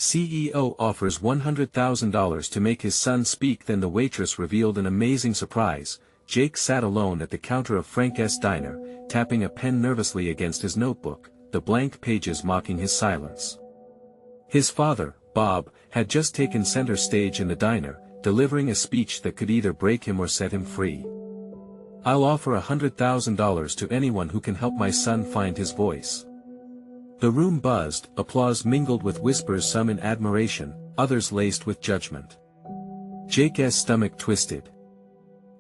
CEO offers $100,000 to make his son speak. Then the waitress revealed an amazing surprise. Jake sat alone at the counter of Frank's diner, tapping a pen nervously against his notebook, the blank pages mocking his silence. His father, Bob, had just taken center stage in the diner, delivering a speech that could either break him or set him free. "I'll offer $100,000 to anyone who can help my son find his voice." The room buzzed, applause mingled with whispers, some in admiration, others laced with judgment. Jake's stomach twisted.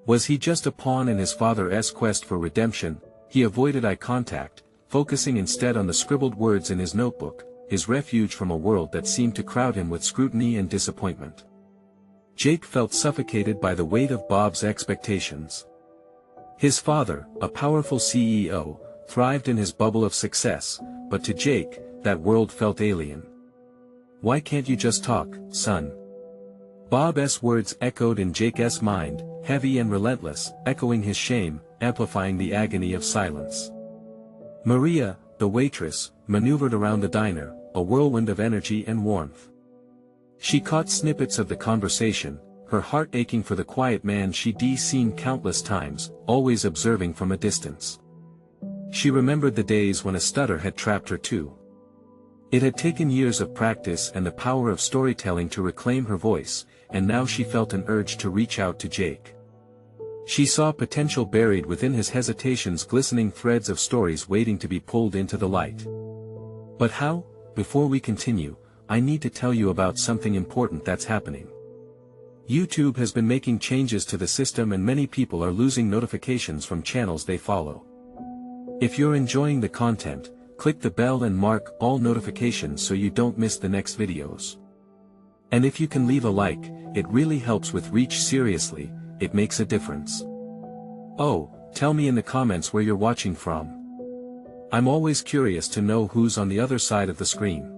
Was he just a pawn in his father's quest for redemption? He avoided eye contact, focusing instead on the scribbled words in his notebook, his refuge from a world that seemed to crowd him with scrutiny and disappointment. Jake felt suffocated by the weight of Bob's expectations. His father, a powerful CEO, thrived in his bubble of success, but to Jake, that world felt alien. "Why can't you just talk, son?" Bob's words echoed in Jake's mind, heavy and relentless, echoing his shame, amplifying the agony of silence. Maria, the waitress, maneuvered around the diner, a whirlwind of energy and warmth. She caught snippets of the conversation, her heart aching for the quiet man she'd seen countless times, always observing from a distance. She remembered the days when a stutter had trapped her too. It had taken years of practice and the power of storytelling to reclaim her voice, and now she felt an urge to reach out to Jake. She saw potential buried within his hesitations, glistening threads of stories waiting to be pulled into the light. But how? Before we continue, I need to tell you about something important that's happening. YouTube has been making changes to the system and many people are losing notifications from channels they follow. If you're enjoying the content, click the bell and mark all notifications so you don't miss the next videos. And if you can leave a like, it really helps with reach. Seriously, it makes a difference. Oh, tell me in the comments where you're watching from. I'm always curious to know who's on the other side of the screen.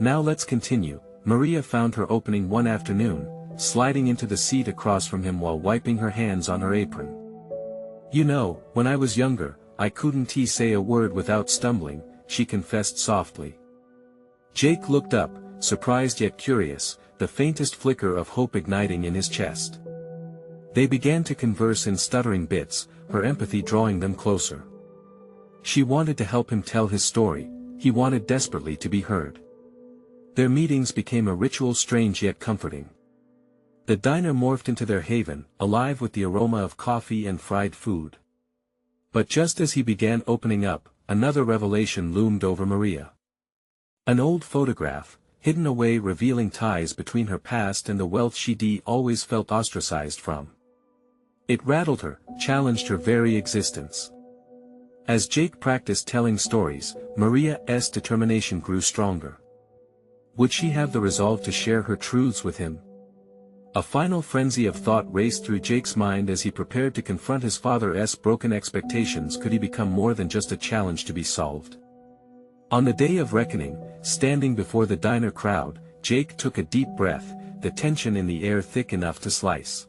Now let's continue. Maria found her opening one afternoon, sliding into the seat across from him while wiping her hands on her apron. "You know, when I was younger, I couldn't say a word without stumbling," she confessed softly. Jake looked up, surprised yet curious, the faintest flicker of hope igniting in his chest. They began to converse in stuttering bits, her empathy drawing them closer. She wanted to help him tell his story, he wanted desperately to be heard. Their meetings became a ritual, strange yet comforting. The diner morphed into their haven, alive with the aroma of coffee and fried food. But just as he began opening up, another revelation loomed over Maria. An old photograph, hidden away, revealing ties between her past and the wealth she'd always felt ostracized from. It rattled her, challenged her very existence. As Jake practiced telling stories, Maria's determination grew stronger. Would she have the resolve to share her truths with him? A final frenzy of thought raced through Jake's mind as he prepared to confront his father's broken expectations. Could he become more than just a challenge to be solved? On the day of reckoning, standing before the diner crowd, Jake took a deep breath, the tension in the air thick enough to slice.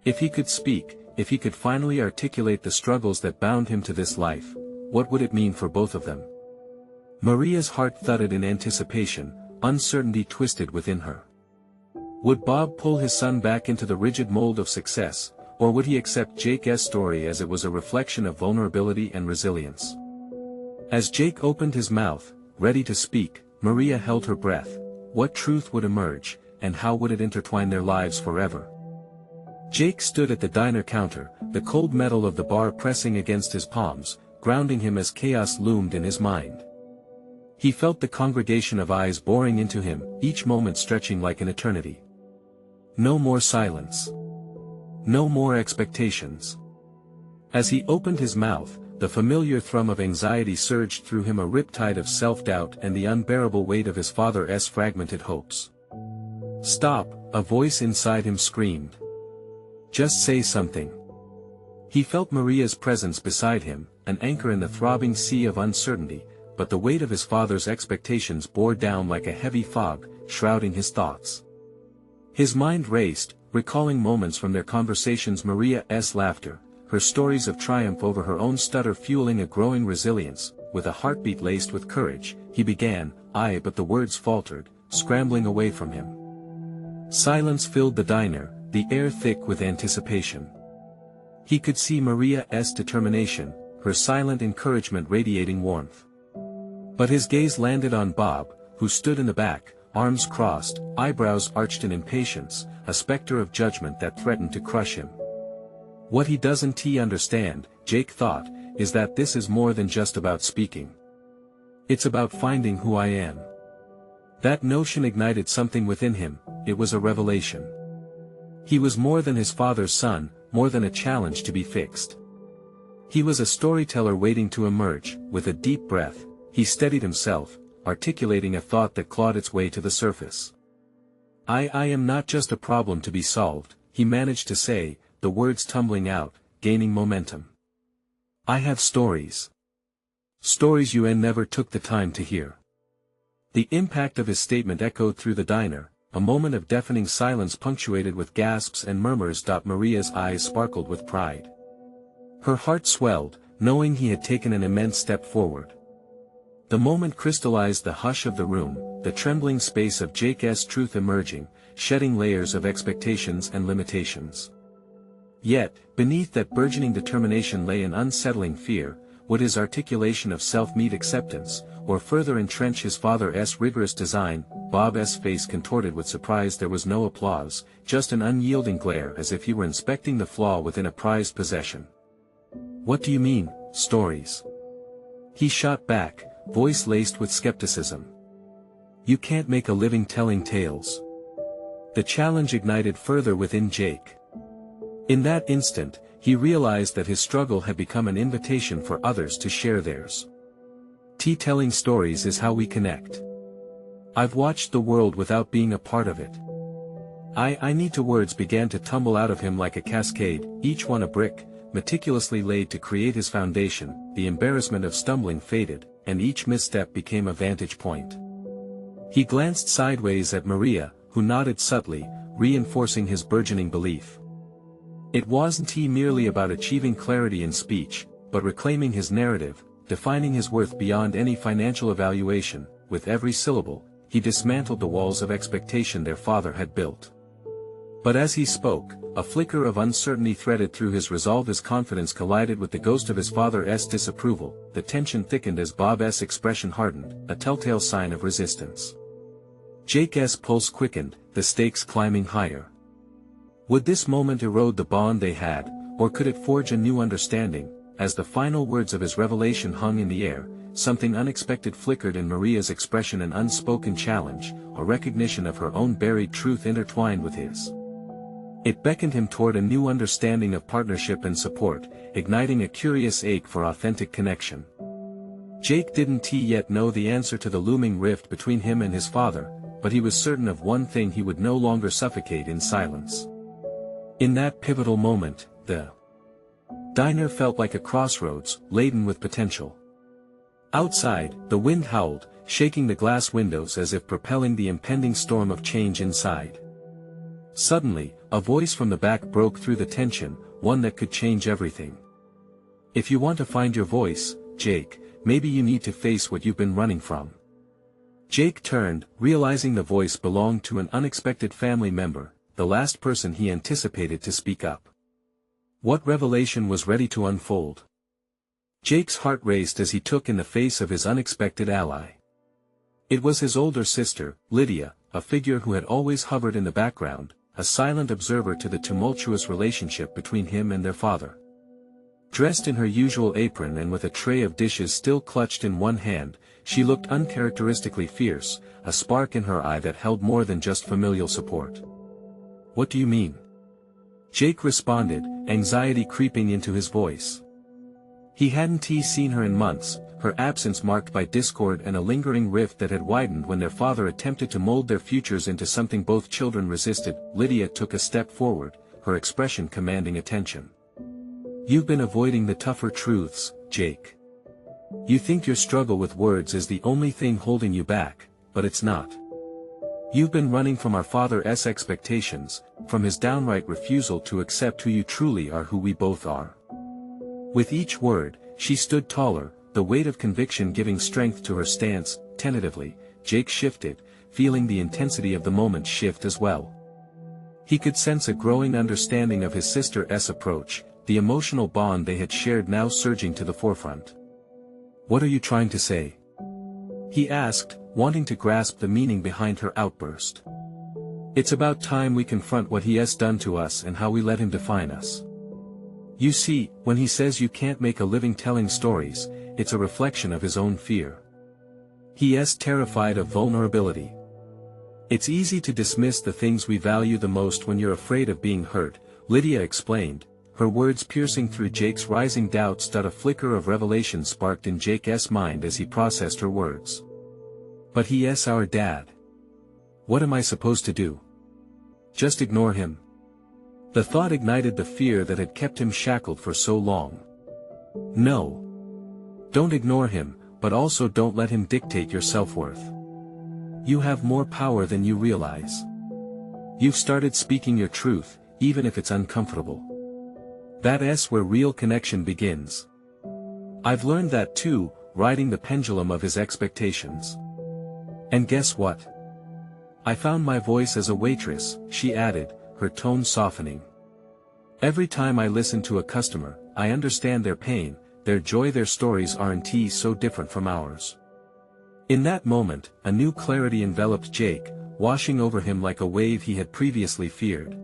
If he could speak, if he could finally articulate the struggles that bound him to this life, what would it mean for both of them? Maria's heart thudded in anticipation, uncertainty twisted within her. Would Bob pull his son back into the rigid mold of success, or would he accept Jake's story as it was a reflection of vulnerability and resilience? As Jake opened his mouth, ready to speak, Maria held her breath. What truth would emerge, and how would it intertwine their lives forever? Jake stood at the diner counter, the cold metal of the bar pressing against his palms, grounding him as chaos loomed in his mind. He felt the congregation of eyes boring into him, each moment stretching like an eternity. No more silence. No more expectations. As he opened his mouth, the familiar thrum of anxiety surged through him, a riptide of self-doubt and the unbearable weight of his father's fragmented hopes. "Stop," a voice inside him screamed. "Just say something." He felt Maria's presence beside him, an anchor in the throbbing sea of uncertainty, but the weight of his father's expectations bore down like a heavy fog, shrouding his thoughts. His mind raced, recalling moments from their conversations, Maria's laughter, her stories of triumph over her own stutter fueling a growing resilience. With a heartbeat laced with courage, he began, but the words faltered, scrambling away from him. Silence filled the diner, the air thick with anticipation. He could see Maria's determination, her silent encouragement radiating warmth. But his gaze landed on Bob, who stood in the back, arms crossed, eyebrows arched in impatience, a specter of judgment that threatened to crush him. What he doesn't understand, Jake thought, is that this is more than just about speaking. It's about finding who I am. That notion ignited something within him, it was a revelation. He was more than his father's son, more than a challenge to be fixed. He was a storyteller waiting to emerge. With a deep breath, he steadied himself, articulating a thought that clawed its way to the surface. I am not just a problem to be solved, he managed to say, the words tumbling out, gaining momentum. I have stories. Stories you never took the time to hear. The impact of his statement echoed through the diner, a moment of deafening silence punctuated with gasps and murmurs. Maria's eyes sparkled with pride. Her heart swelled, knowing he had taken an immense step forward. The moment crystallized the hush of the room, the trembling space of Jake's truth emerging, shedding layers of expectations and limitations. Yet, beneath that burgeoning determination lay an unsettling fear. Would his articulation of self meet acceptance, or further entrench his father's rigorous design? Bob's face contorted with surprise. There was no applause, just an unyielding glare as if he were inspecting the flaw within a prized possession. What do you mean, stories? He shot back, voice laced with skepticism. You can't make a living telling tales. The challenge ignited further within Jake. In that instant, he realized that his struggle had become an invitation for others to share theirs. Telling stories is how we connect. I've watched the world without being a part of it. I need to. Words began to tumble out of him like a cascade, each one a brick, meticulously laid to create his foundation. The embarrassment of stumbling faded, and each misstep became a vantage point. He glanced sideways at Maria, who nodded subtly, reinforcing his burgeoning belief. It wasn't merely about achieving clarity in speech, but reclaiming his narrative, defining his worth beyond any financial evaluation. With every syllable, he dismantled the walls of expectation their father had built. But as he spoke, a flicker of uncertainty threaded through his resolve. His confidence collided with the ghost of his father's disapproval. The tension thickened as Bob's expression hardened, a telltale sign of resistance. Jake's pulse quickened, the stakes climbing higher. Would this moment erode the bond they had, or could it forge a new understanding? As the final words of his revelation hung in the air, something unexpected flickered in Maria's expression, an unspoken challenge, a recognition of her own buried truth intertwined with his. It beckoned him toward a new understanding of partnership and support, igniting a curious ache for authentic connection. Jake didn't yet know the answer to the looming rift between him and his father, but he was certain of one thing: he would no longer suffocate in silence. In that pivotal moment, the diner felt like a crossroads, laden with potential. Outside, the wind howled, shaking the glass windows as if propelling the impending storm of change inside. Suddenly, a voice from the back broke through the tension, one that could change everything. If you want to find your voice, Jake, maybe you need to face what you've been running from. Jake turned, realizing the voice belonged to an unexpected family member, the last person he anticipated to speak up. What revelation was ready to unfold? Jake's heart raced as he took in the face of his unexpected ally. It was his older sister, Lydia, a figure who had always hovered in the background, a silent observer to the tumultuous relationship between him and their father. Dressed in her usual apron and with a tray of dishes still clutched in one hand, she looked uncharacteristically fierce, a spark in her eye that held more than just familial support. What do you mean? Jake responded, anxiety creeping into his voice. He hadn't seen her in months, her absence marked by discord and a lingering rift that had widened when their father attempted to mold their futures into something both children resisted. Lydia took a step forward, her expression commanding attention. You've been avoiding the tougher truths, Jake. You think your struggle with words is the only thing holding you back, but it's not. You've been running from our father's expectations, from his downright refusal to accept who you truly are, who we both are. With each word, she stood taller, the weight of conviction giving strength to her stance. Tentatively, Jake shifted, feeling the intensity of the moment shift as well. He could sense a growing understanding of his sister's approach, the emotional bond they had shared now surging to the forefront. "What are you trying to say?" he asked, wanting to grasp the meaning behind her outburst. "It's about time we confront what he has done to us and how we let him define us. You see, when he says you can't make a living telling stories, it's a reflection of his own fear. He is terrified of vulnerability. It's easy to dismiss the things we value the most when you're afraid of being hurt," Lydia explained, her words piercing through Jake's rising doubts. A flicker of revelation sparked in Jake's mind as he processed her words. "But he is our dad. What am I supposed to do? Just ignore him?" The thought ignited the fear that had kept him shackled for so long. "No. Don't ignore him, but also don't let him dictate your self-worth. You have more power than you realize. You've started speaking your truth, even if it's uncomfortable. That's where real connection begins. I've learned that too, riding the pendulum of his expectations. And guess what? I found my voice as a waitress," she added, her tone softening. "Every time I listen to a customer, I understand their pain, their joy. Their stories aren't so different from ours." In that moment, a new clarity enveloped Jake, washing over him like a wave he had previously feared.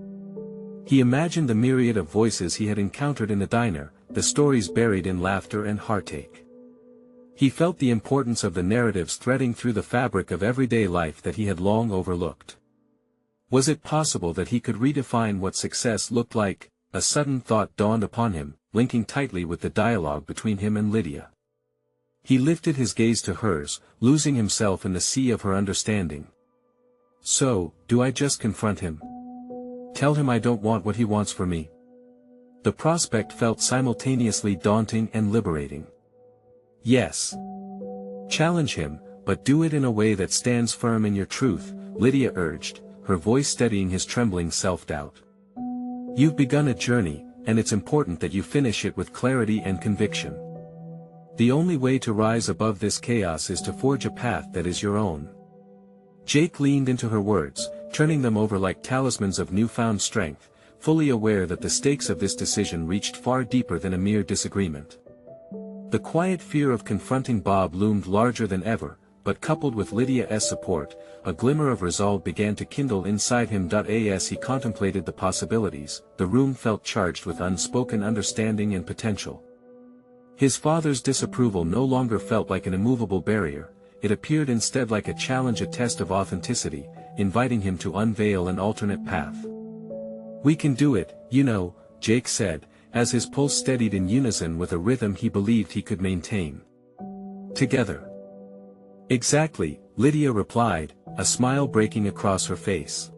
He imagined the myriad of voices he had encountered in the diner, the stories buried in laughter and heartache. He felt the importance of the narratives threading through the fabric of everyday life that he had long overlooked. Was it possible that he could redefine what success looked like? A sudden thought dawned upon him, linking tightly with the dialogue between him and Lydia. He lifted his gaze to hers, losing himself in the sea of her understanding. "So, do I just confront him? Tell him I don't want what he wants for me?" The prospect felt simultaneously daunting and liberating. "Yes. Challenge him, but do it in a way that stands firm in your truth," Lydia urged, her voice steadying his trembling self-doubt. "You've begun a journey, and it's important that you finish it with clarity and conviction. The only way to rise above this chaos is to forge a path that is your own." Jake leaned into her words, turning them over like talismans of newfound strength, fully aware that the stakes of this decision reached far deeper than a mere disagreement. The quiet fear of confronting Bob loomed larger than ever, but coupled with Lydia's support, a glimmer of resolve began to kindle inside him. As he contemplated the possibilities, the room felt charged with unspoken understanding and potential. His father's disapproval no longer felt like an immovable barrier, it appeared instead like a challenge, a test of authenticity, inviting him to unveil an alternate path. "We can do it, you know," Jake said, as his pulse steadied in unison with a rhythm he believed he could maintain. "Together." "Exactly," Lydia replied, a smile breaking across her face.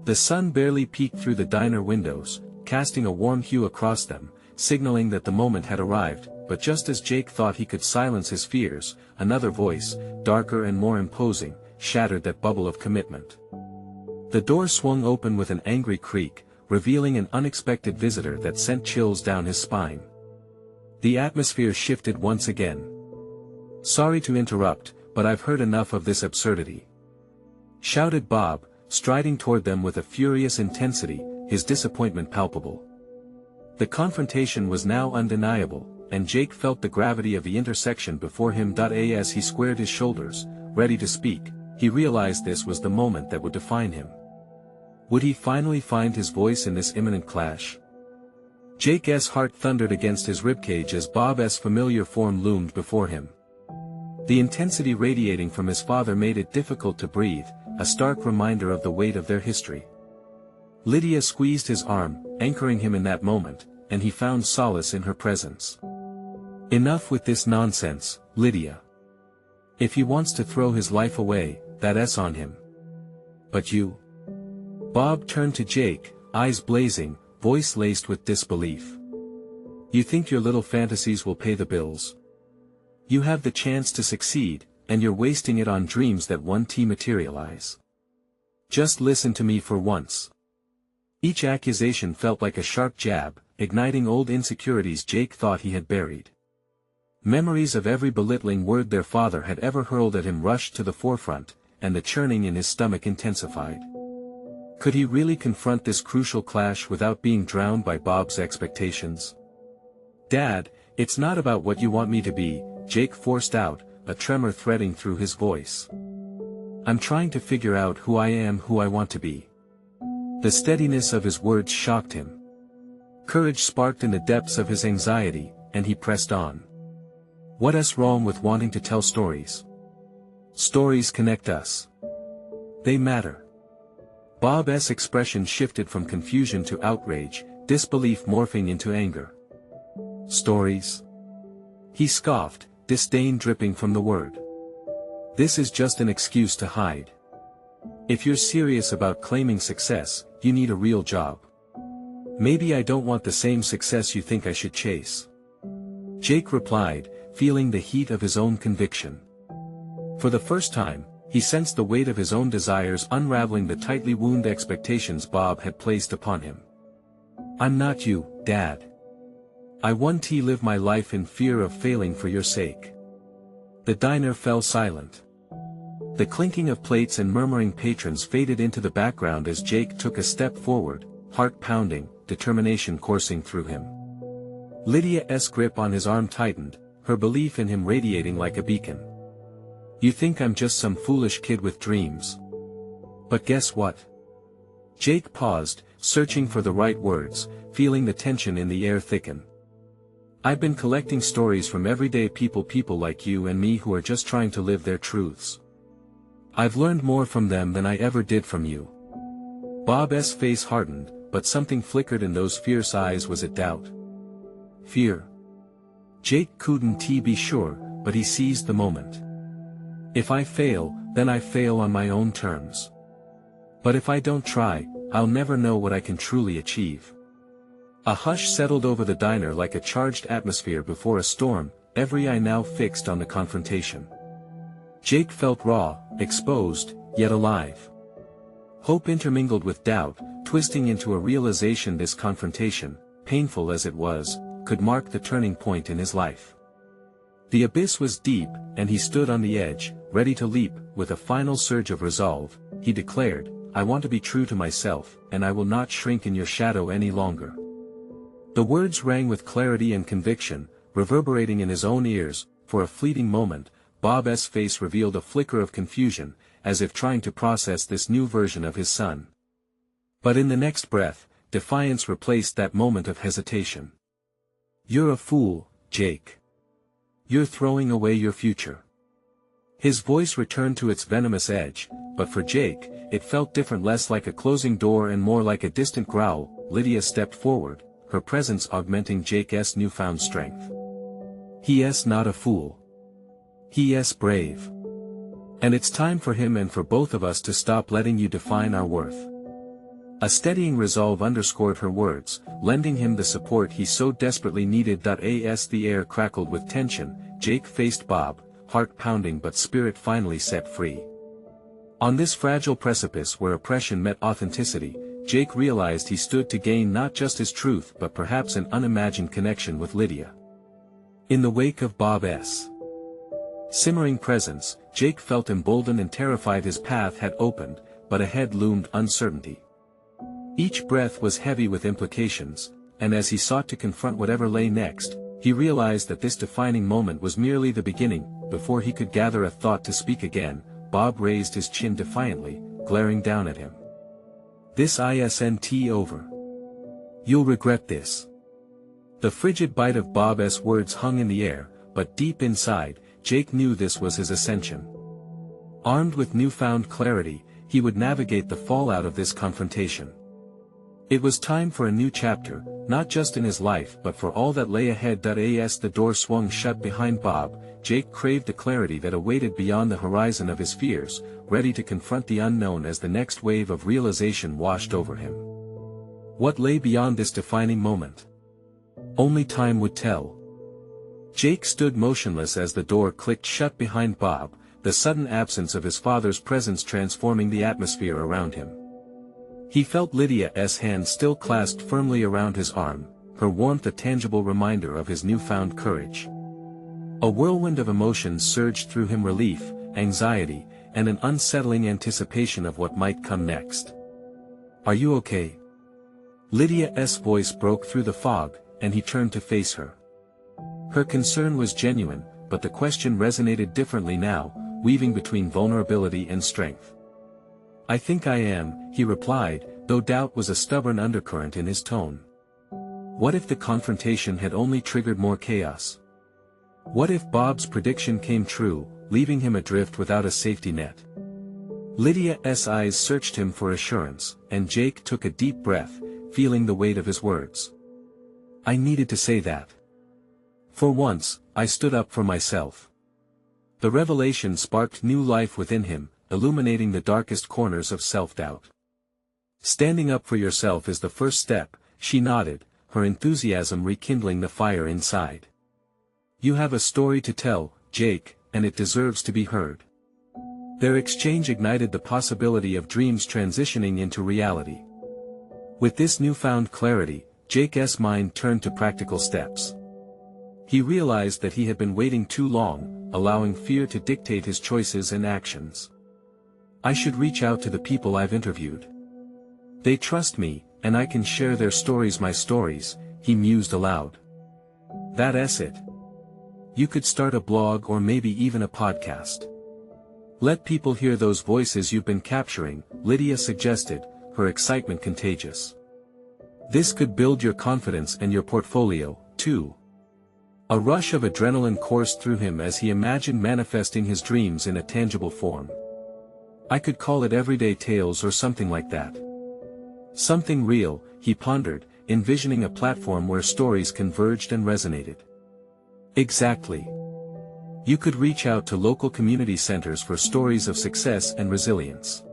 The sun barely peeked through the diner windows, casting a warm hue across them, signaling that the moment had arrived. But just as Jake thought he could silence his fears, another voice, darker and more imposing, shattered that bubble of commitment. The door swung open with an angry creak, revealing an unexpected visitor that sent chills down his spine. The atmosphere shifted once again. "Sorry to interrupt, but I've heard enough of this absurdity," shouted Bob, striding toward them with a furious intensity, his disappointment palpable. The confrontation was now undeniable, and Jake felt the gravity of the intersection before him. As he squared his shoulders, ready to speak, he realized this was the moment that would define him. Would he finally find his voice in this imminent clash? Jake's heart thundered against his ribcage as Bob's familiar form loomed before him. The intensity radiating from his father made it difficult to breathe, a stark reminder of the weight of their history. Lydia squeezed his arm, anchoring him in that moment, and he found solace in her presence. "Enough with this nonsense, Lydia. If he wants to throw his life away, that's on him. But you?" Bob turned to Jake, eyes blazing, voice laced with disbelief. "You think your little fantasies will pay the bills? You have the chance to succeed, and you're wasting it on dreams that won't materialize. Just listen to me for once." Each accusation felt like a sharp jab, igniting old insecurities Jake thought he had buried. Memories of every belittling word their father had ever hurled at him rushed to the forefront, and the churning in his stomach intensified. Could he really confront this crucial clash without being drowned by Bob's expectations? "Dad, it's not about what you want me to be," Jake forced out, a tremor threading through his voice. "I'm trying to figure out who I am, who I want to be." The steadiness of his words shocked him. Courage sparked in the depths of his anxiety, and he pressed on. "What's wrong with wanting to tell stories? Stories connect us. They matter." Bob's expression shifted from confusion to outrage, disbelief morphing into anger. "Stories?" he scoffed, disdain dripping from the word. "This is just an excuse to hide. If you're serious about claiming success, you need a real job. Maybe I don't want the same success you think I should chase." Jake replied, feeling the heat of his own conviction. For the first time, he sensed the weight of his own desires unraveling the tightly wound expectations Bob had placed upon him. "I'm not you, Dad. I won't live my life in fear of failing for your sake." The diner fell silent. The clinking of plates and murmuring patrons faded into the background as Jake took a step forward, heart pounding, determination coursing through him. Lydia's grip on his arm tightened, her belief in him radiating like a beacon. "You think I'm just some foolish kid with dreams. But guess what?" Jake paused, searching for the right words, feeling the tension in the air thicken. "I've been collecting stories from everyday people like you and me who are just trying to live their truths. I've learned more from them than I ever did from you." Bob's face hardened, but something flickered in those fierce eyes. Was it doubt? Fear? Jake couldn't be sure, but he seized the moment. "If I fail, then I fail on my own terms. But if I don't try, I'll never know what I can truly achieve." A hush settled over the diner like a charged atmosphere before a storm, every eye now fixed on the confrontation. Jake felt raw, exposed, yet alive. Hope intermingled with doubt, twisting into a realization this confrontation, painful as it was, could mark the turning point in his life. The abyss was deep, and he stood on the edge, ready to leap. With a final surge of resolve, he declared, "I want to be true to myself, and I will not shrink in your shadow any longer." The words rang with clarity and conviction, reverberating in his own ears. For a fleeting moment, Bob's face revealed a flicker of confusion, as if trying to process this new version of his son. But in the next breath, defiance replaced that moment of hesitation. "You're a fool, Jake. You're throwing away your future." His voice returned to its venomous edge, but for Jake, it felt different, less like a closing door and more like a distant growl. Lydia stepped forward, her presence augmenting Jake's newfound strength. "He's not a fool. He's brave. And it's time for him and for both of us to stop letting you define our worth." A steadying resolve underscored her words, lending him the support he so desperately needed. As the air crackled with tension, Jake faced Bob, heart pounding but spirit finally set free. On this fragile precipice where oppression met authenticity, Jake realized he stood to gain not just his truth but perhaps an unimagined connection with Lydia. In the wake of Bob's simmering presence, Jake felt emboldened and terrified. His path had opened, but ahead loomed uncertainty. Each breath was heavy with implications, and as he sought to confront whatever lay next, he realized that this defining moment was merely the beginning. Before he could gather a thought to speak again, Bob raised his chin defiantly, glaring down at him. "This isn't over. You'll regret this." The frigid bite of Bob's words hung in the air, but deep inside, Jake knew this was his ascension. Armed with newfound clarity, he would navigate the fallout of this confrontation. It was time for a new chapter, not just in his life but for all that lay ahead. As the door swung shut behind Bob, Jake craved the clarity that awaited beyond the horizon of his fears, ready to confront the unknown as the next wave of realization washed over him. What lay beyond this defining moment? Only time would tell. Jake stood motionless as the door clicked shut behind Bob, the sudden absence of his father's presence transforming the atmosphere around him. He felt Lydia's hand still clasped firmly around his arm, her warmth a tangible reminder of his newfound courage. A whirlwind of emotions surged through him: relief, anxiety, and an unsettling anticipation of what might come next. "Are you okay?" Lydia's voice broke through the fog, and he turned to face her. Her concern was genuine, but the question resonated differently now, weaving between vulnerability and strength. "I think I am," he replied, though doubt was a stubborn undercurrent in his tone. What if the confrontation had only triggered more chaos? What if Bob's prediction came true, leaving him adrift without a safety net? Lydia's eyes searched him for assurance, and Jake took a deep breath, feeling the weight of his words. "I needed to say that. For once, I stood up for myself." The revelation sparked new life within him, illuminating the darkest corners of self-doubt. "Standing up for yourself is the first step," she nodded, her enthusiasm rekindling the fire inside. "You have a story to tell, Jake, and it deserves to be heard." Their exchange ignited the possibility of dreams transitioning into reality. With this newfound clarity, Jake's mind turned to practical steps. He realized that he had been waiting too long, allowing fear to dictate his choices and actions. "I should reach out to the people I've interviewed. They trust me, and I can share their stories, my stories," he mused aloud. "That's it. You could start a blog or maybe even a podcast. Let people hear those voices you've been capturing," Lydia suggested, her excitement contagious. "This could build your confidence and your portfolio, too." A rush of adrenaline coursed through him as he imagined manifesting his dreams in a tangible form. "I could call it Everyday Tales or something like that. Something real," he pondered, envisioning a platform where stories converged and resonated. "Exactly. You could reach out to local community centers for stories of success and resilience.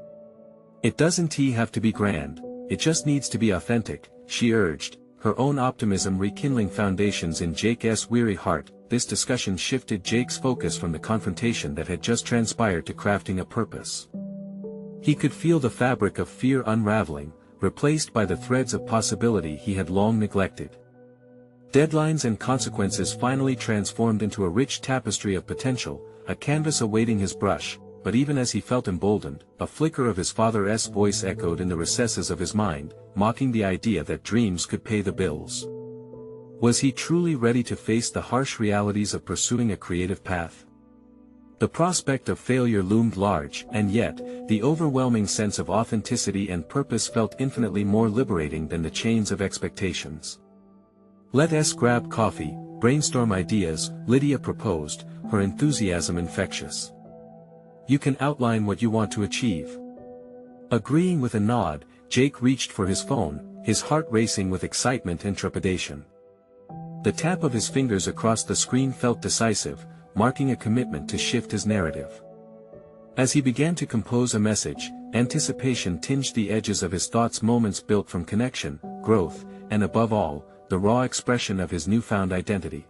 It doesn't have to be grand, it just needs to be authentic," she urged, her own optimism rekindling foundations in Jake's weary heart. This discussion shifted Jake's focus from the confrontation that had just transpired to crafting a purpose. He could feel the fabric of fear unraveling, replaced by the threads of possibility he had long neglected. Deadlines and consequences finally transformed into a rich tapestry of potential, a canvas awaiting his brush. But even as he felt emboldened, a flicker of his father's voice echoed in the recesses of his mind, mocking the idea that dreams could pay the bills. Was he truly ready to face the harsh realities of pursuing a creative path? The prospect of failure loomed large, and yet, the overwhelming sense of authenticity and purpose felt infinitely more liberating than the chains of expectations. "Let's grab coffee, brainstorm ideas," Lydia proposed, her enthusiasm infectious. "You can outline what you want to achieve." Agreeing with a nod, Jake reached for his phone, his heart racing with excitement and trepidation. The tap of his fingers across the screen felt decisive, marking a commitment to shift his narrative. As he began to compose a message, anticipation tinged the edges of his thoughts, moments built from connection, growth, and above all, the raw expression of his newfound identity.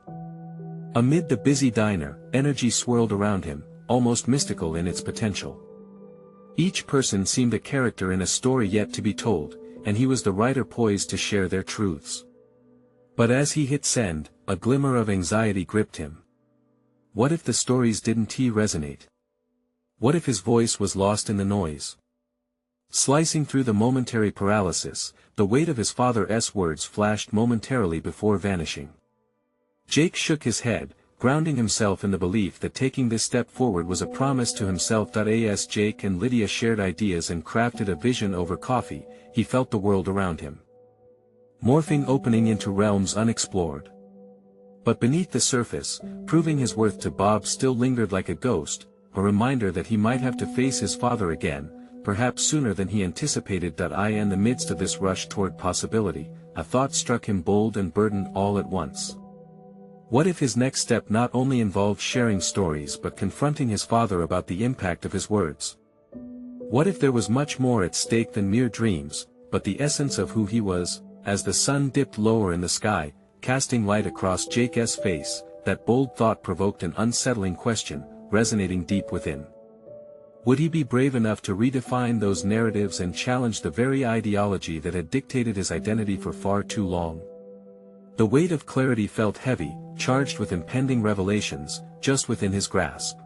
Amid the busy diner, energy swirled around him, almost mystical in its potential. Each person seemed a character in a story yet to be told, and he was the writer poised to share their truths. But as he hit send, a glimmer of anxiety gripped him. What if the stories didn't resonate? What if his voice was lost in the noise? Slicing through the momentary paralysis, the weight of his father's words flashed momentarily before vanishing. Jake shook his head, grounding himself in the belief that taking this step forward was a promise to himself. As Jake and Lydia shared ideas and crafted a vision over coffee, he felt the world around him morphing, opening into realms unexplored. But beneath the surface, proving his worth to Bob still lingered like a ghost, a reminder that he might have to face his father again, perhaps sooner than he anticipated. In the midst of this rush toward possibility, a thought struck him, bold and burdened all at once. What if his next step not only involved sharing stories but confronting his father about the impact of his words? What if there was much more at stake than mere dreams, but the essence of who he was? As the sun dipped lower in the sky, casting light across Jake's face, that bold thought provoked an unsettling question, resonating deep within. Would he be brave enough to redefine those narratives and challenge the very ideology that had dictated his identity for far too long? The weight of clarity felt heavy, charged with impending revelations, just within his grasp.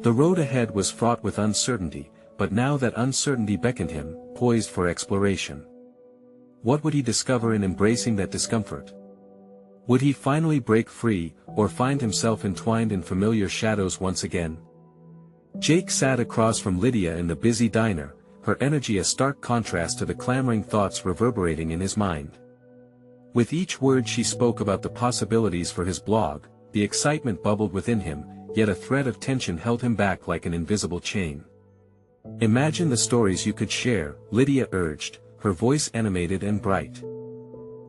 The road ahead was fraught with uncertainty, but now that uncertainty beckoned him, poised for exploration. What would he discover in embracing that discomfort? Would he finally break free, or find himself entwined in familiar shadows once again? Jake sat across from Lydia in the busy diner, her energy a stark contrast to the clamoring thoughts reverberating in his mind. With each word she spoke about the possibilities for his blog, the excitement bubbled within him, yet a thread of tension held him back like an invisible chain. Imagine the stories you could share, Lydia urged, her voice animated and bright.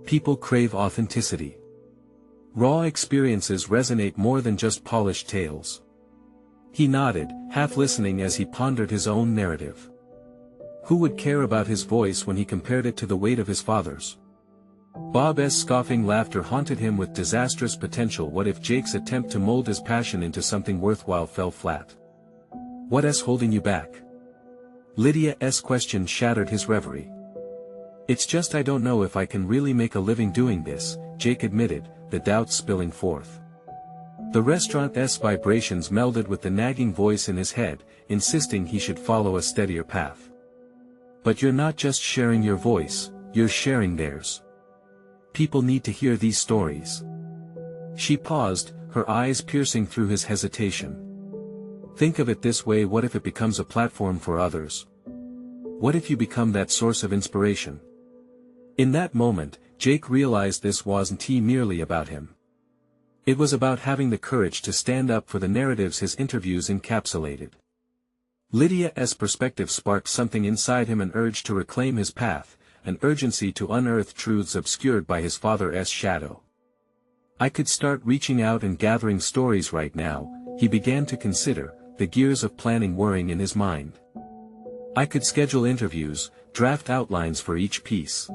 People crave authenticity. Raw experiences resonate more than just polished tales. He nodded, half listening as he pondered his own narrative. Who would care about his voice when he compared it to the weight of his father's? Bob's scoffing laughter haunted him with disastrous potential. What if Jake's attempt to mold his passion into something worthwhile fell flat? What's holding you back? Lydia's question shattered his reverie. It's just I don't know if I can really make a living doing this, Jake admitted, the doubts spilling forth. The restaurant's vibrations melded with the nagging voice in his head, insisting he should follow a steadier path. But you're not just sharing your voice, you're sharing theirs. People need to hear these stories. She paused, her eyes piercing through his hesitation. Think of it this way: what if it becomes a platform for others? What if you become that source of inspiration? In that moment, Jake realized this wasn't merely about him. It was about having the courage to stand up for the narratives his interviews encapsulated. Lydia's perspective sparked something inside him, an urge to reclaim his path, an urgency to unearth truths obscured by his father's shadow. I could start reaching out and gathering stories right now, he began to consider, the gears of planning whirring in his mind. I could schedule interviews, draft outlines for each piece.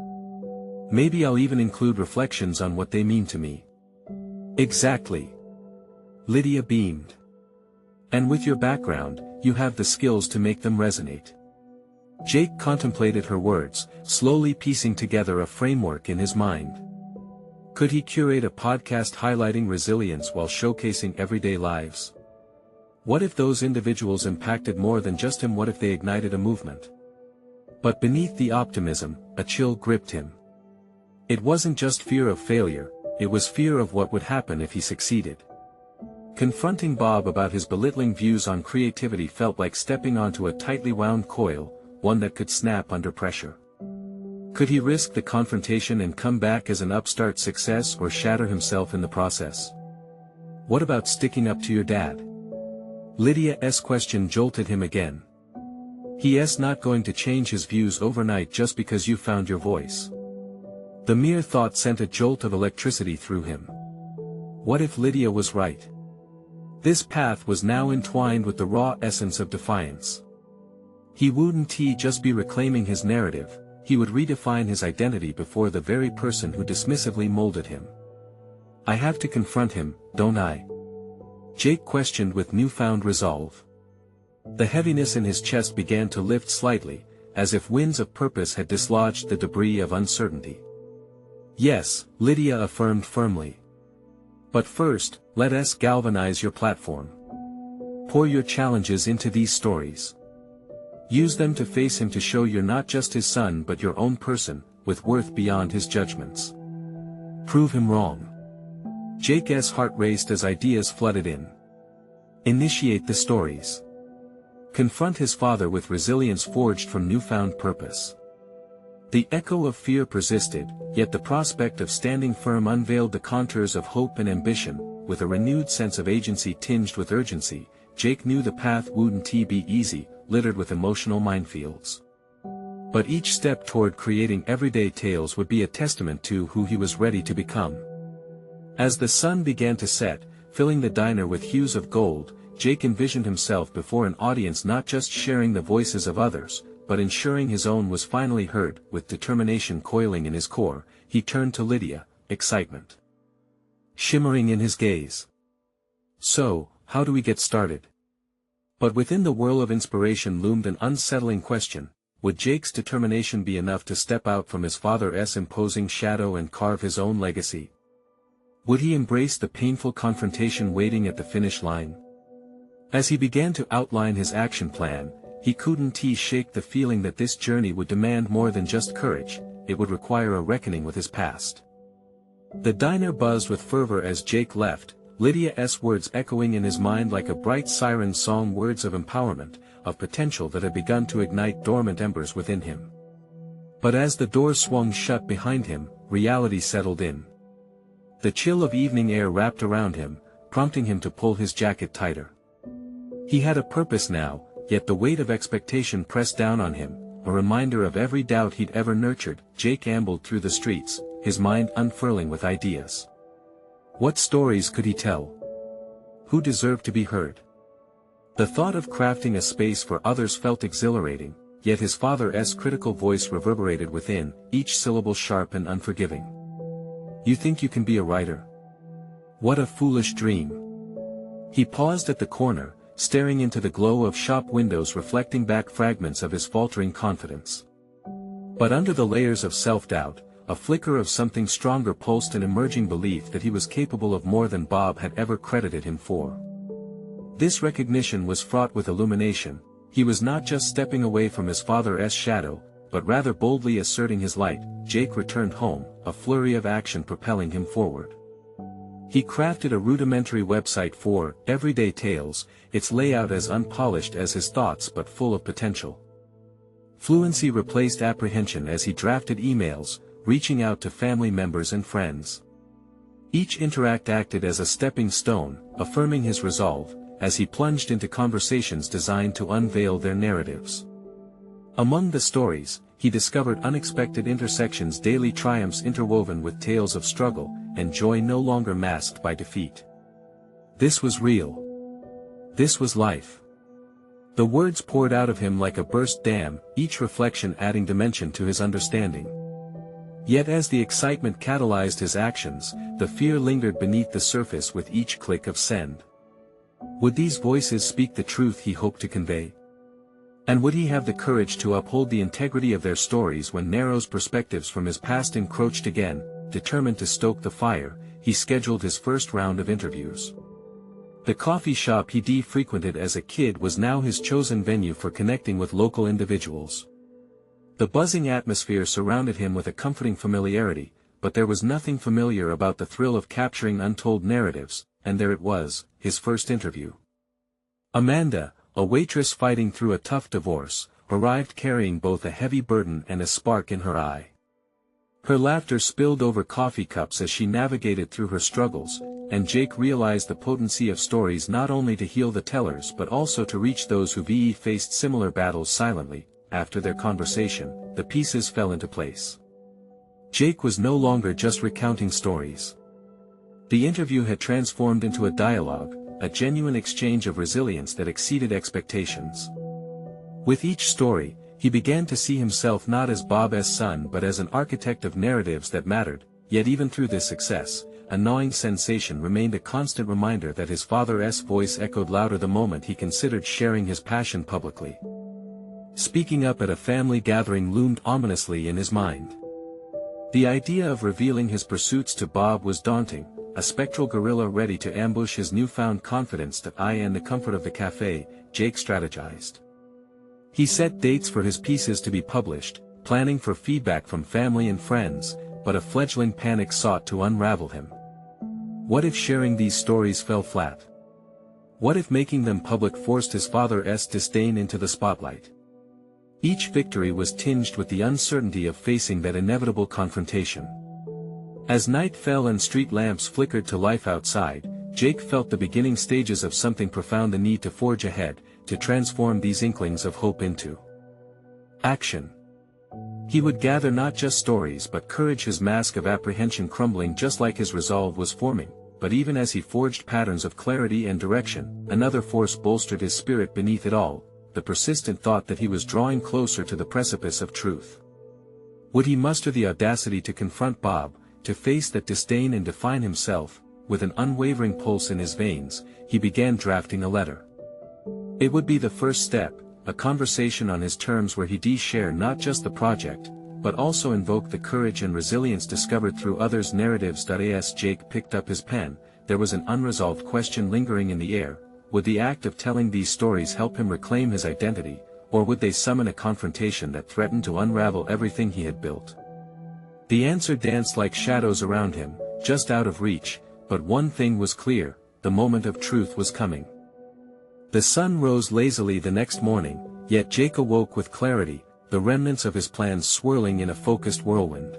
Maybe I'll even include reflections on what they mean to me. Exactly. Lydia beamed. And with your background, you have the skills to make them resonate. Jake contemplated her words, slowly piecing together a framework in his mind. Could he curate a podcast highlighting resilience while showcasing everyday lives? What if those individuals impacted more than just him? What if they ignited a movement? But beneath the optimism, a chill gripped him. It wasn't just fear of failure, it was fear of what would happen if he succeeded. Confronting Bob about his belittling views on creativity felt like stepping onto a tightly wound coil, one that could snap under pressure. Could he risk the confrontation and come back as an upstart success, or shatter himself in the process? What about sticking up to your dad? Lydia's question jolted him again. He's not going to change his views overnight just because you found your voice. The mere thought sent a jolt of electricity through him. What if Lydia was right? This path was now entwined with the raw essence of defiance. He wouldn't just be reclaiming his narrative, he would redefine his identity before the very person who dismissively molded him. I have to confront him, don't I? Jake questioned with newfound resolve. The heaviness in his chest began to lift slightly, as if winds of purpose had dislodged the debris of uncertainty. Yes, Lydia affirmed firmly. But first, let us galvanize your platform. Pour your challenges into these stories. Use them to face him, to show you're not just his son but your own person, with worth beyond his judgments. Prove him wrong. Jake's heart raced as ideas flooded in. Initiate the stories. Confront his father with resilience forged from newfound purpose. The echo of fear persisted, yet the prospect of standing firm unveiled the contours of hope and ambition. With a renewed sense of agency tinged with urgency, Jake knew the path wouldn't be easy, littered with emotional minefields. But each step toward creating everyday tales would be a testament to who he was ready to become. As the sun began to set, filling the diner with hues of gold, Jake envisioned himself before an audience, not just sharing the voices of others, but ensuring his own was finally heard. With determination coiling in his core, he turned to Lydia, excitement shimmering in his gaze. So, how do we get started? But within the whirl of inspiration loomed an unsettling question: would Jake's determination be enough to step out from his father's imposing shadow and carve his own legacy? Would he embrace the painful confrontation waiting at the finish line? As he began to outline his action plan, he couldn't shake the feeling that this journey would demand more than just courage, it would require a reckoning with his past. The diner buzzed with fervor as Jake left, Lydia's words echoing in his mind like a bright siren song, words of empowerment, of potential that had begun to ignite dormant embers within him. But as the door swung shut behind him, reality settled in. The chill of evening air wrapped around him, prompting him to pull his jacket tighter. He had a purpose now, yet the weight of expectation pressed down on him, a reminder of every doubt he'd ever nurtured. Jake ambled through the streets, his mind unfurling with ideas. What stories could he tell? Who deserved to be heard? The thought of crafting a space for others felt exhilarating, yet his father's critical voice reverberated within, each syllable sharp and unforgiving. You think you can be a writer? What a foolish dream. He paused at the corner, staring into the glow of shop windows reflecting back fragments of his faltering confidence. But under the layers of self-doubt, a flicker of something stronger pulsed, an emerging belief that he was capable of more than Bob had ever credited him for. This recognition was fraught with illumination. He was not just stepping away from his father's shadow, but rather boldly asserting his light. Jake returned home, a flurry of action propelling him forward. He crafted a rudimentary website for Everyday Tales, its layout as unpolished as his thoughts but full of potential. Fluency replaced apprehension as he drafted emails, reaching out to family members and friends. Each interact acted as a stepping stone, affirming his resolve, as he plunged into conversations designed to unveil their narratives. Among the stories, he discovered unexpected intersections, daily triumphs interwoven with tales of struggle, and joy no longer masked by defeat. This was real. This was life. The words poured out of him like a burst dam, each reflection adding dimension to his understanding. Yet as the excitement catalyzed his actions, the fear lingered beneath the surface with each click of send. Would these voices speak the truth he hoped to convey? And would he have the courage to uphold the integrity of their stories when narrow perspectives from his past encroached again? Determined to stoke the fire, he scheduled his first round of interviews. The coffee shop he frequented as a kid was now his chosen venue for connecting with local individuals. The buzzing atmosphere surrounded him with a comforting familiarity, but there was nothing familiar about the thrill of capturing untold narratives, and there it was, his first interview. Amanda, a waitress fighting through a tough divorce, arrived carrying both a heavy burden and a spark in her eye. Her laughter spilled over coffee cups as she navigated through her struggles, and Jake realized the potency of stories not only to heal the tellers but also to reach those who faced similar battles silently. After their conversation, the pieces fell into place. Jake was no longer just recounting stories. The interview had transformed into a dialogue, a genuine exchange of resilience that exceeded expectations. With each story, he began to see himself not as Bob's son but as an architect of narratives that mattered, yet even through this success, a gnawing sensation remained, a constant reminder that his father's voice echoed louder the moment he considered sharing his passion publicly. Speaking up at a family gathering loomed ominously in his mind. The idea of revealing his pursuits to Bob was daunting, a spectral gorilla ready to ambush his newfound confidence. In the comfort of the cafe, Jake strategized. He set dates for his pieces to be published, planning for feedback from family and friends, but a fledgling panic sought to unravel him. What if sharing these stories fell flat? What if making them public forced his father's disdain into the spotlight? Each victory was tinged with the uncertainty of facing that inevitable confrontation. As night fell and street lamps flickered to life outside, Jake felt the beginning stages of something profound, the need to forge ahead, to transform these inklings of hope into action. He would gather not just stories but courage, his mask of apprehension crumbling just like his resolve was forming. But even as he forged patterns of clarity and direction, another force bolstered his spirit beneath it all, the persistent thought that he was drawing closer to the precipice of truth. Would he muster the audacity to confront Bob, to face that disdain and define himself? With an unwavering pulse in his veins, he began drafting a letter. It would be the first step, a conversation on his terms where he'd share not just the project, but also invoke the courage and resilience discovered through others' narratives. As Jake picked up his pen, there was an unresolved question lingering in the air. would the act of telling these stories help him reclaim his identity, or would they summon a confrontation that threatened to unravel everything he had built? The answer danced like shadows around him, just out of reach, but one thing was clear: the moment of truth was coming. The sun rose lazily the next morning, yet Jake awoke with clarity, the remnants of his plans swirling in a focused whirlwind.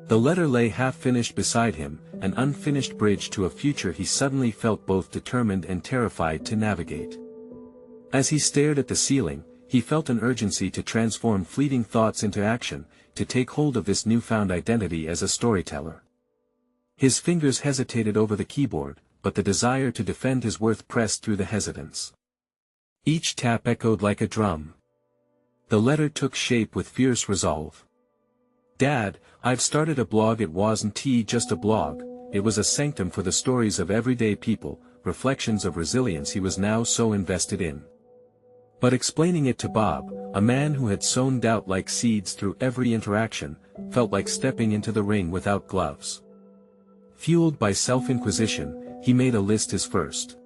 The letter lay half-finished beside him, an unfinished bridge to a future he suddenly felt both determined and terrified to navigate. As he stared at the ceiling, he felt an urgency to transform fleeting thoughts into action, to take hold of this newfound identity as a storyteller. His fingers hesitated over the keyboard, but the desire to defend his worth pressed through the hesitance. Each tap echoed like a drum. The letter took shape with fierce resolve. "Dad, I've started a blog. It wasn't just a blog, it was a sanctum for the stories of everyday people, reflections of resilience he was now so invested in." But explaining it to Bob, a man who had sown doubt like seeds through every interaction, felt like stepping into the ring without gloves. Fueled by self-inquisition, he made a list his first.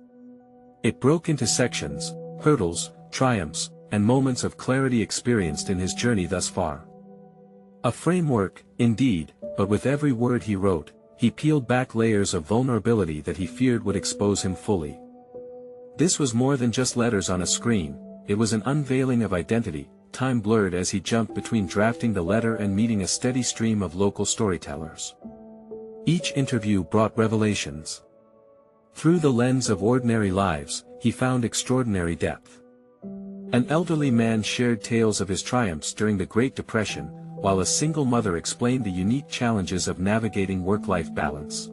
It broke into sections, hurdles, triumphs, and moments of clarity experienced in his journey thus far. A framework, indeed, but with every word he wrote, he peeled back layers of vulnerability that he feared would expose him fully. This was more than just letters on a screen, it was an unveiling of identity, time blurred as he jumped between drafting the letter and meeting a steady stream of local storytellers. Each interview brought revelations. Through the lens of ordinary lives, he found extraordinary depth. An elderly man shared tales of his triumphs during the Great Depression, while a single mother explained the unique challenges of navigating work-life balance.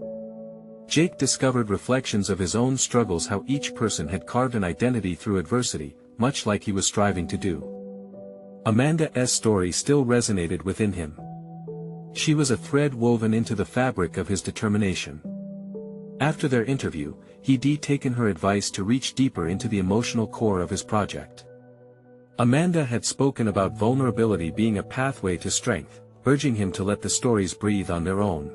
Jake discovered reflections of his own struggles, how each person had carved an identity through adversity, much like he was striving to do. Amanda's story still resonated within him. She was a thread woven into the fabric of his determination. After their interview, he'd taken her advice to reach deeper into the emotional core of his project. Amanda had spoken about vulnerability being a pathway to strength, urging him to let the stories breathe on their own.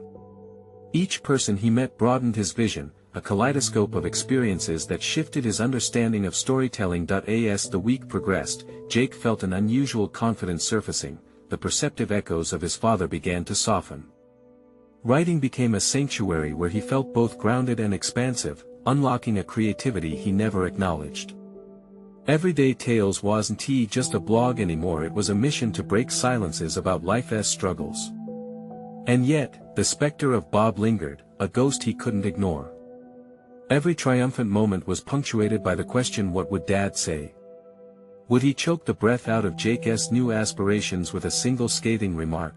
Each person he met broadened his vision, a kaleidoscope of experiences that shifted his understanding of storytelling. As the week progressed, Jake felt an unusual confidence surfacing, the perceptive echoes of his father began to soften. Writing became a sanctuary where he felt both grounded and expansive, unlocking a creativity he never acknowledged. Everyday Tales wasn't just a blog anymore, it was a mission to break silences about life's struggles. And yet, the specter of Bob lingered, a ghost he couldn't ignore. Every triumphant moment was punctuated by the question, what would Dad say? Would he choke the breath out of Jake's new aspirations with a single scathing remark?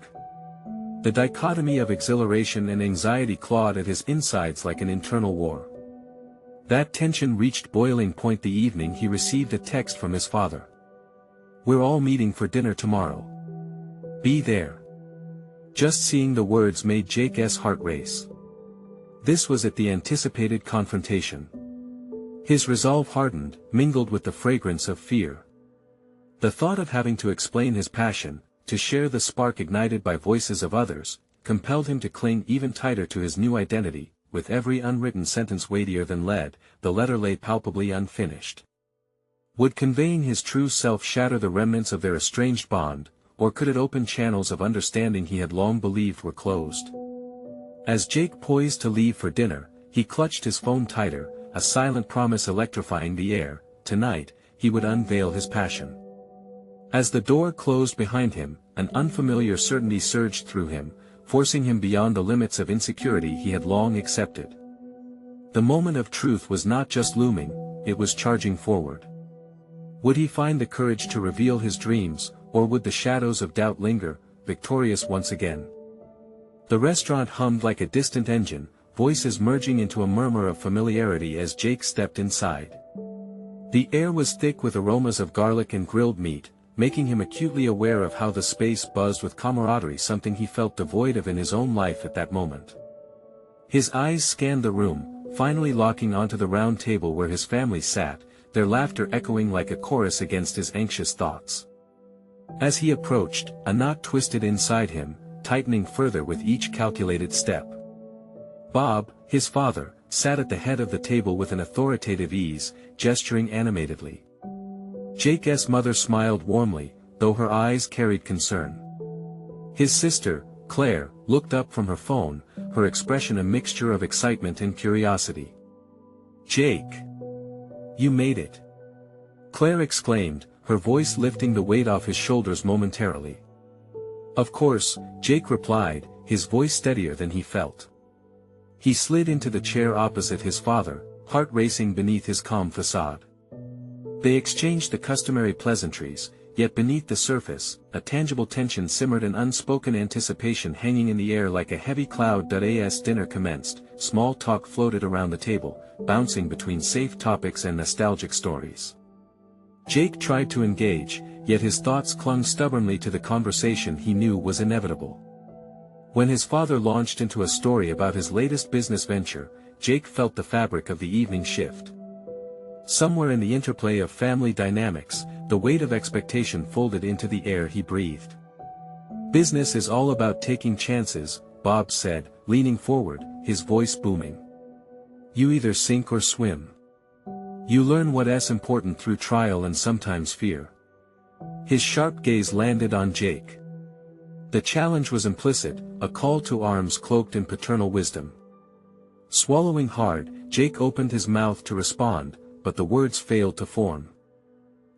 The dichotomy of exhilaration and anxiety clawed at his insides like an internal war. That tension reached boiling point the evening he received a text from his father. "We're all meeting for dinner tomorrow. Be there." Just seeing the words made Jake's heart race. This was the anticipated confrontation. His resolve hardened, mingled with the fragrance of fear. The thought of having to explain his passion, to share the spark ignited by voices of others, compelled him to cling even tighter to his new identity. With every unwritten sentence weightier than lead, the letter lay palpably unfinished. Would conveying his true self shatter the remnants of their estranged bond, or could it open channels of understanding he had long believed were closed? As Jake poised to leave for dinner, he clutched his phone tighter, a silent promise electrifying the air. Tonight, he would unveil his passion. As the door closed behind him, an unfamiliar certainty surged through him, forcing him beyond the limits of insecurity he had long accepted. The moment of truth was not just looming, it was charging forward. Would he find the courage to reveal his dreams, or would the shadows of doubt linger, victorious once again? The restaurant hummed like a distant engine, voices merging into a murmur of familiarity as Jake stepped inside. The air was thick with aromas of garlic and grilled meat, making him acutely aware of how the space buzzed with camaraderie, something he felt devoid of in his own life at that moment. His eyes scanned the room, finally locking onto the round table where his family sat, their laughter echoing like a chorus against his anxious thoughts. As he approached, a knot twisted inside him, tightening further with each calculated step. Bob, his father, sat at the head of the table with an authoritative ease, gesturing animatedly. Jake's mother smiled warmly, though her eyes carried concern. His sister, Claire, looked up from her phone, her expression a mixture of excitement and curiosity. "Jake! You made it!" Claire exclaimed, her voice lifting the weight off his shoulders momentarily. "Of course," Jake replied, his voice steadier than he felt. He slid into the chair opposite his father, heart racing beneath his calm facade. They exchanged the customary pleasantries, yet beneath the surface, a tangible tension simmered, an unspoken anticipation hanging in the air like a heavy cloud. As dinner commenced, small talk floated around the table, bouncing between safe topics and nostalgic stories. Jake tried to engage, yet his thoughts clung stubbornly to the conversation he knew was inevitable. When his father launched into a story about his latest business venture, Jake felt the fabric of the evening shift. Somewhere in the interplay of family dynamics, the weight of expectation folded into the air he breathed. "Business is all about taking chances," Bob said, leaning forward, his voice booming. "You either sink or swim. You learn what's important through trial and sometimes fear." His sharp gaze landed on Jake. The challenge was implicit, a call to arms cloaked in paternal wisdom. Swallowing hard, Jake opened his mouth to respond, but the words failed to form.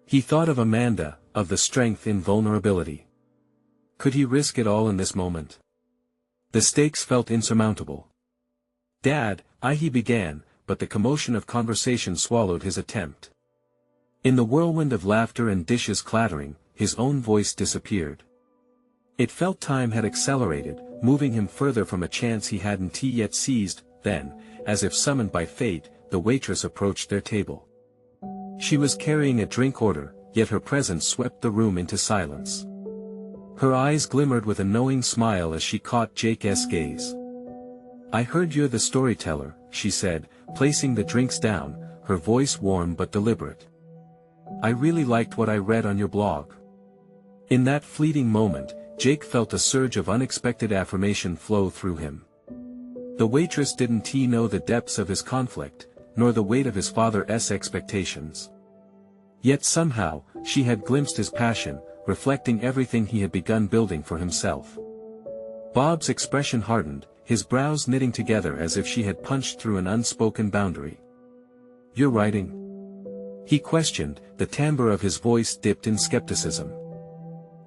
He thought of Amanda, of the strength in vulnerability. Could he risk it all in this moment? The stakes felt insurmountable. "Dad, he began, but the commotion of conversation swallowed his attempt. In the whirlwind of laughter and dishes clattering, his own voice disappeared. It felt time had accelerated, moving him further from a chance he hadn't yet seized. Then, as if summoned by fate, the waitress approached their table. She was carrying a drink order, yet her presence swept the room into silence. Her eyes glimmered with a knowing smile as she caught Jake's gaze. "I heard you're the storyteller," she said, placing the drinks down, her voice warm but deliberate. "I really liked what I read on your blog." In that fleeting moment, Jake felt a surge of unexpected affirmation flow through him. The waitress didn't know the depths of his conflict, nor the weight of his father's expectations. Yet somehow, she had glimpsed his passion, reflecting everything he had begun building for himself. Bob's expression hardened, his brows knitting together as if she had punched through an unspoken boundary. "You're writing?" he questioned, the timbre of his voice dipped in skepticism.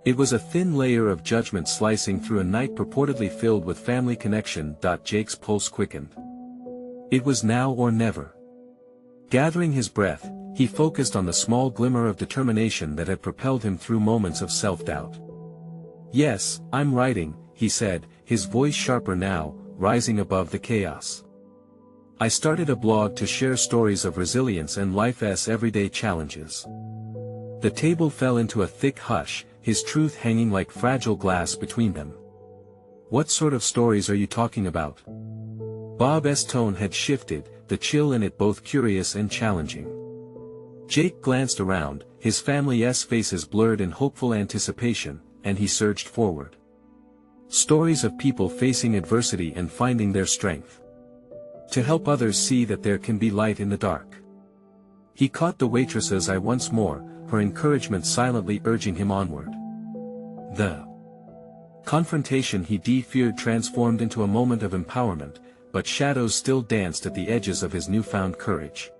It was a thin layer of judgment slicing through a night purportedly filled with family connection. Jake's pulse quickened. It was now or never. Gathering his breath, he focused on the small glimmer of determination that had propelled him through moments of self-doubt. "Yes, I'm writing," he said, his voice sharper now, rising above the chaos. "I started a blog to share stories of resilience and life's everyday challenges." The table fell into a thick hush, his truth hanging like fragile glass between them. "What sort of stories are you talking about?" Bob's tone had shifted, the chill in it both curious and challenging. Jake glanced around, his family's faces blurred in hopeful anticipation, and he surged forward. "Stories of people facing adversity and finding their strength. To help others see that there can be light in the dark." He caught the waitress's eye once more, her encouragement silently urging him onward. The confrontation he feared transformed into a moment of empowerment, but shadows still danced at the edges of his newfound courage.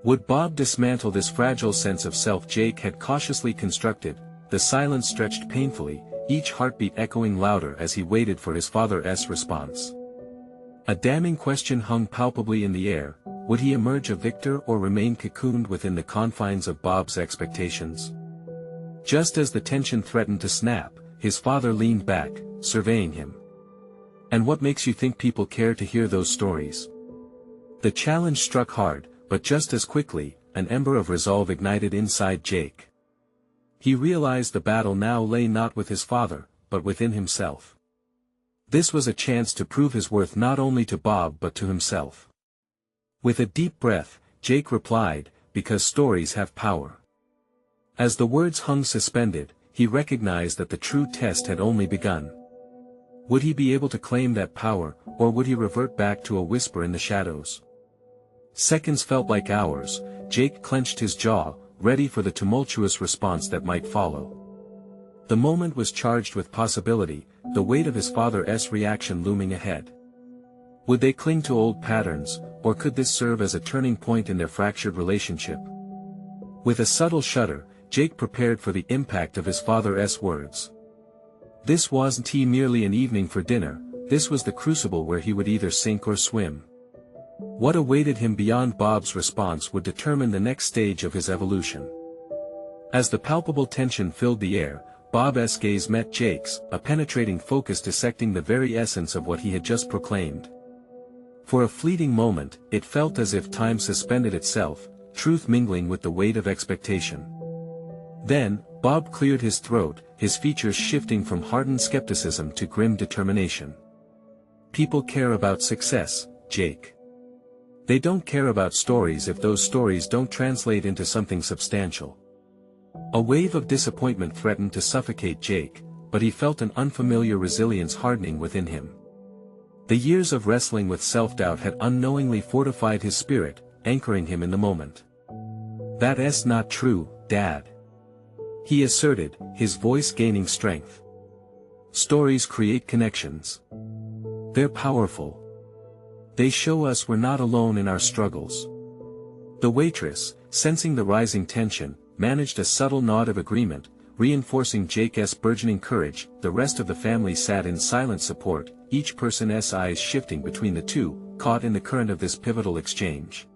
Would Bob dismantle this fragile sense of self Jake had cautiously constructed? The silence stretched painfully, each heartbeat echoing louder as he waited for his father's response. A damning question hung palpably in the air: would he emerge a victor or remain cocooned within the confines of Bob's expectations? Just as the tension threatened to snap, his father leaned back, surveying him. "And what makes you think people care to hear those stories?" The challenge struck hard, but just as quickly, an ember of resolve ignited inside Jake. He realized the battle now lay not with his father, but within himself. This was a chance to prove his worth not only to Bob but to himself. With a deep breath, Jake replied, "Because stories have power." As the words hung suspended, he recognized that the true test had only begun. Would he be able to claim that power, or would he revert back to a whisper in the shadows? Seconds felt like hours. Jake clenched his jaw, ready for the tumultuous response that might follow. The moment was charged with possibility, the weight of his father's reaction looming ahead. Would they cling to old patterns, or could this serve as a turning point in their fractured relationship? With a subtle shudder, Jake prepared for the impact of his father's words. This wasn't merely an evening for dinner, this was the crucible where he would either sink or swim. What awaited him beyond Bob's response would determine the next stage of his evolution. As the palpable tension filled the air, Bob's gaze met Jake's, a penetrating focus dissecting the very essence of what he had just proclaimed. For a fleeting moment, it felt as if time suspended itself, truth mingling with the weight of expectation. Then, Bob cleared his throat, his features shifting from hardened skepticism to grim determination. People care about success, Jake. They don't care about stories if those stories don't translate into something substantial. A wave of disappointment threatened to suffocate Jake, but he felt an unfamiliar resilience hardening within him. The years of wrestling with self-doubt had unknowingly fortified his spirit, anchoring him in the moment. "That's not true, Dad," he asserted, his voice gaining strength. "Stories create connections. They're powerful. They show us we're not alone in our struggles." The waitress, sensing the rising tension, managed a subtle nod of agreement, reinforcing Jake's burgeoning courage. The rest of the family sat in silent support, each person's eyes shifting between the two, caught in the current of this pivotal exchange.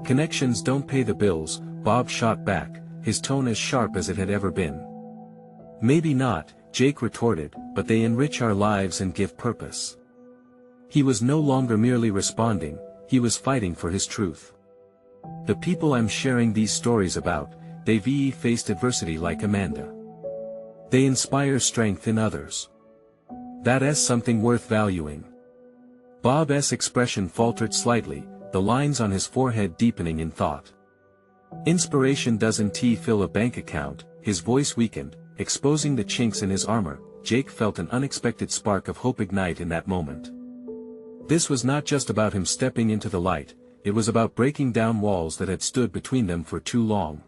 "Connections don't pay the bills," Bob shot back, his tone as sharp as it had ever been. "Maybe not," Jake retorted, "but they enrich our lives and give purpose." He was no longer merely responding, he was fighting for his truth. "The people I'm sharing these stories about, they've faced adversity like Amanda. They inspire strength in others. That's something worth valuing." Bob's expression faltered slightly, the lines on his forehead deepening in thought. "Inspiration doesn't fill a bank account," his voice weakened, exposing the chinks in his armor. Jake felt an unexpected spark of hope ignite in that moment. This was not just about him stepping into the light, it was about breaking down walls that had stood between them for too long.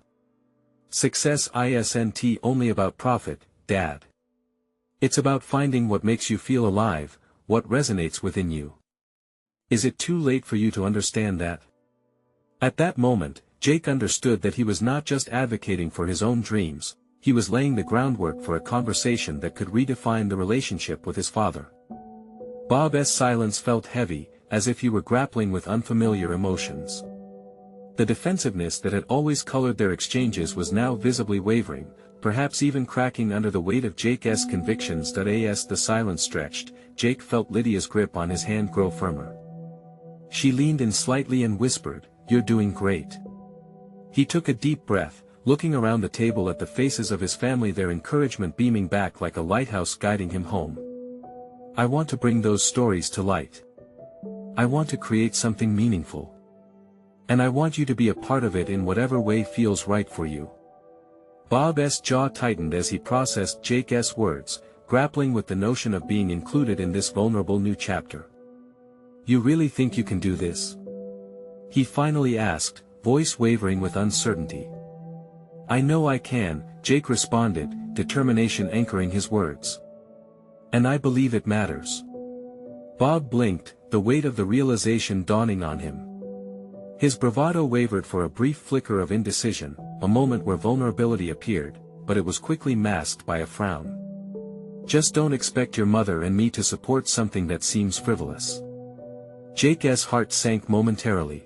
"Success isn't only about profit, Dad. It's about finding what makes you feel alive, what resonates within you. Is it too late for you to understand that?" At that moment, Jake understood that he was not just advocating for his own dreams, he was laying the groundwork for a conversation that could redefine the relationship with his father. Bob's silence felt heavy, as if he were grappling with unfamiliar emotions. The defensiveness that had always colored their exchanges was now visibly wavering, perhaps even cracking under the weight of Jake's convictions. As the silence stretched, Jake felt Lydia's grip on his hand grow firmer. She leaned in slightly and whispered, "You're doing great." He took a deep breath, looking around the table at the faces of his family, their encouragement beaming back like a lighthouse guiding him home. "I want to bring those stories to light. I want to create something meaningful. And I want you to be a part of it in whatever way feels right for you." Bob's jaw tightened as he processed Jake's words, grappling with the notion of being included in this vulnerable new chapter. "You really think you can do this?" he finally asked, voice wavering with uncertainty. "I know I can," Jake responded, determination anchoring his words. "And I believe it matters." Bob blinked, the weight of the realization dawning on him. His bravado wavered for a brief flicker of indecision, a moment where vulnerability appeared, but it was quickly masked by a frown. "Just don't expect your mother and me to support something that seems frivolous." Jake's heart sank momentarily.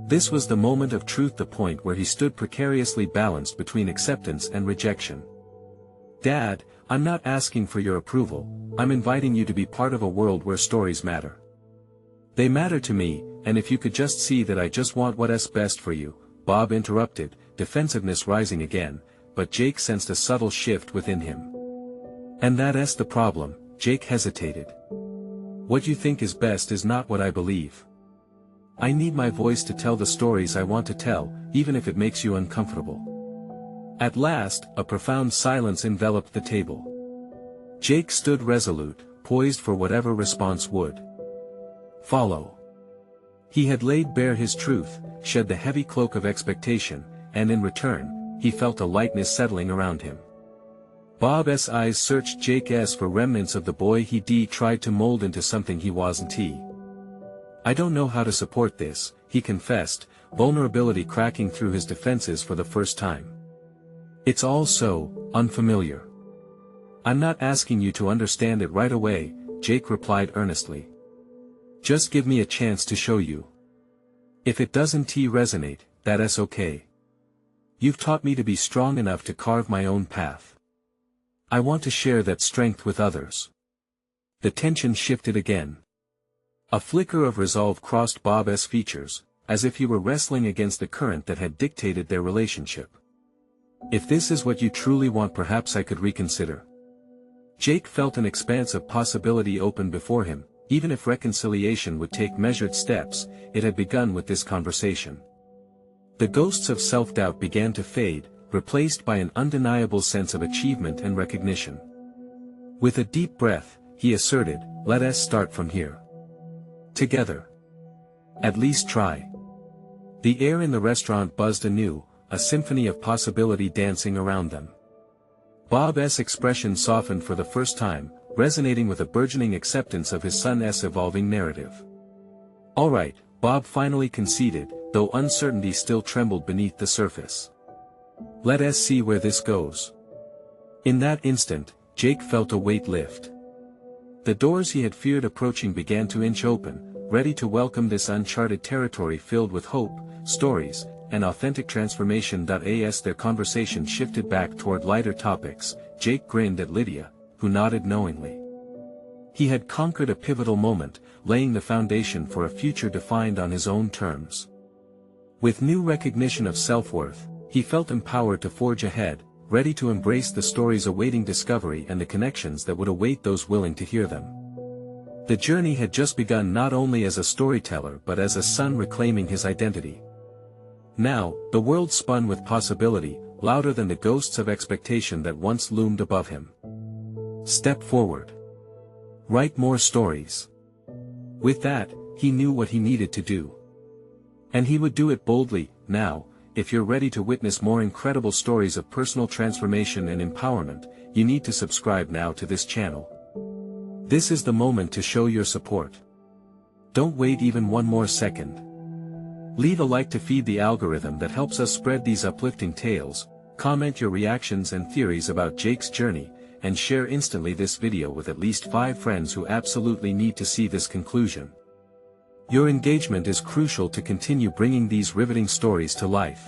This was the moment of truth, the point where he stood precariously balanced between acceptance and rejection. "Dad, I'm not asking for your approval, I'm inviting you to be part of a world where stories matter. They matter to me, and if you could just see that I just want what's best for you," Bob interrupted, defensiveness rising again, but Jake sensed a subtle shift within him. "And that's the problem," Jake hesitated. "What you think is best is not what I believe. I need my voice to tell the stories I want to tell, even if it makes you uncomfortable." At last, a profound silence enveloped the table. Jake stood resolute, poised for whatever response would follow. He had laid bare his truth, shed the heavy cloak of expectation, and in return, he felt a lightness settling around him. Bob's eyes searched Jake's for remnants of the boy he'd tried to mold into something he wasn't. "I don't know how to support this," he confessed, vulnerability cracking through his defenses for the first time. "It's all so unfamiliar." "I'm not asking you to understand it right away," Jake replied earnestly. "Just give me a chance to show you. If it doesn't resonate, that's okay. You've taught me to be strong enough to carve my own path. I want to share that strength with others." The tension shifted again. A flicker of resolve crossed Bob's features, as if he were wrestling against the current that had dictated their relationship. "If this is what you truly want, perhaps I could reconsider." Jake felt an expanse of possibility open before him. Even if reconciliation would take measured steps, it had begun with this conversation. The ghosts of self-doubt began to fade, replaced by an undeniable sense of achievement and recognition. With a deep breath, he asserted, "Let us start from here. Together. At least try." The air in the restaurant buzzed anew, a symphony of possibility dancing around them. Bob's expression softened for the first time, resonating with a burgeoning acceptance of his son's evolving narrative. "All right," Bob finally conceded, though uncertainty still trembled beneath the surface. "Let us see where this goes." In that instant, Jake felt a weight lift. The doors he had feared approaching began to inch open, ready to welcome this uncharted territory filled with hope, stories, and authentic transformation. As their conversation shifted back toward lighter topics, Jake grinned at Lydia, who nodded knowingly. He had conquered a pivotal moment, laying the foundation for a future defined on his own terms. With new recognition of self-worth, he felt empowered to forge ahead, ready to embrace the stories awaiting discovery and the connections that would await those willing to hear them. The journey had just begun, not only as a storyteller but as a son reclaiming his identity. Now, the world spun with possibility, louder than the ghosts of expectation that once loomed above him. Step forward. Write more stories. With that, he knew what he needed to do. And he would do it boldly. Now, if you're ready to witness more incredible stories of personal transformation and empowerment, you need to subscribe now to this channel. This is the moment to show your support. Don't wait even one more second. Leave a like to feed the algorithm that helps us spread these uplifting tales, comment your reactions and theories about Jake's journey, and share instantly this video with at least 5 friends who absolutely need to see this conclusion. Your engagement is crucial to continue bringing these riveting stories to life.